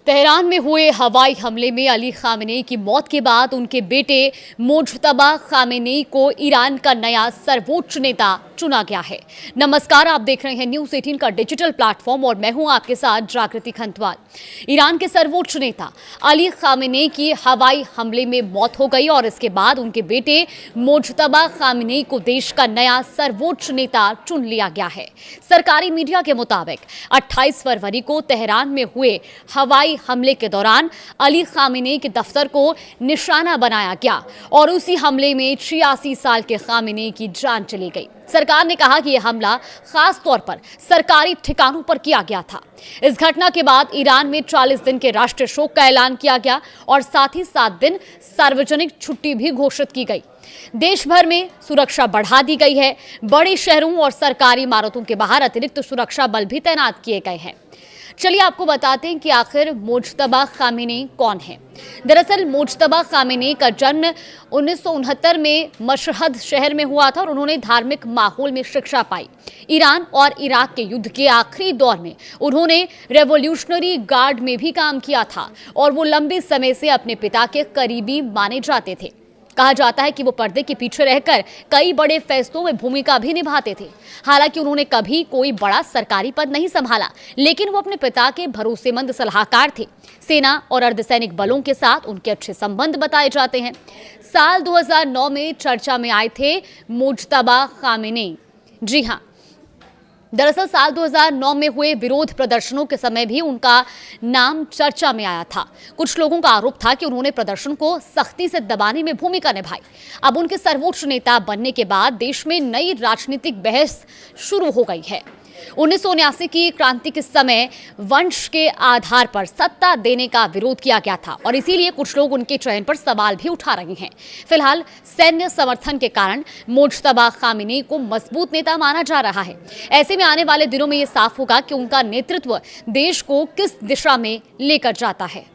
Tehran में हुए हवाई हमले में अली खामेनेई की मौत के बाद उनके बेटे मुज्तबा खामेनेई को ईरान का नया सर्वोच्च नेता चुना गया है। नमस्कार, आप देख रहे हैं न्यूज़ 18 का डिजिटल प्लेटफॉर्म और मैं हूं आपके साथ जागृति खंतवाल। ईरान के सर्वोच्च नेता अली खामेनेई की हवाई हमले में मौत हो गई और इसके बाद उनके बेटे मुज्तबा खामेनेई को देश का नया सर्वोच्च नेता चुन लिया गया है। सरकारी मीडिया के मुताबिक 28 फरवरी को तेहरान में हुए हवाई हमले के दौरान अली खामेनेई के दफ्तर को निशाना बनाया गया और उसी हमले में 86 साल के खामेनेई की जान चली गई। सरकार ने कहा कि यह हमला खास तौर पर सरकारी ठिकानों पर किया गया था। इस घटना के बाद ईरान में 40 दिन के राष्ट्रीय शोक का ऐलान किया गया और साथ ही 7 दिन सार्वजनिक छुट्टी भी घोषित की गई। देश भर में सुरक्षा बढ़ा दी गई है। बड़े शहरों और सरकारी इमारतों के बाहर अतिरिक्त सुरक्षा बल भी तैनात किए गए हैं। चलिए आपको बताते हैं कि आखिर मुज्तबा खामेनेई कौन है। दरअसल मुज्तबा खामेनेई का जन्म 1969 में मशहद शहर में हुआ था और उन्होंने धार्मिक माहौल में शिक्षा पाई। ईरान और इराक के युद्ध के आखिरी दौर में उन्होंने रेवोल्यूशनरी गार्ड में भी काम किया था और वो लंबे समय से अपने पिता के करीबी माने जाते थे। कहा जाता है कि वो पर्दे के पीछे रहकर कई बड़े फैसलों में भूमिका भी निभाते थे। हालांकि उन्होंने कभी कोई बड़ा सरकारी पद नहीं संभाला, लेकिन वो अपने पिता के भरोसेमंद सलाहकार थे। सेना और अर्धसैनिक बलों के साथ उनके अच्छे संबंध बताए जाते हैं। साल 2009 में चर्चा में आए थे मुज्तबा खामेनेई। जी हाँ, दरअसल साल 2009 में हुए विरोध प्रदर्शनों के समय भी उनका नाम चर्चा में आया था। कुछ लोगों का आरोप था कि उन्होंने प्रदर्शन को सख्ती से दबाने में भूमिका निभाई। अब उनके सर्वोच्च नेता बनने के बाद देश में नई राजनीतिक बहस शुरू हो गई है। 1979 की क्रांति के समय वंश के आधार पर सत्ता देने का विरोध किया गया था और इसीलिए कुछ लोग उनके चयन पर सवाल भी उठा रहे हैं। फिलहाल सैन्य समर्थन के कारण मुज्तबा खामेनेई को मजबूत नेता माना जा रहा है। ऐसे में आने वाले दिनों में ये साफ होगा कि उनका नेतृत्व देश को किस दिशा में लेकर जाता है।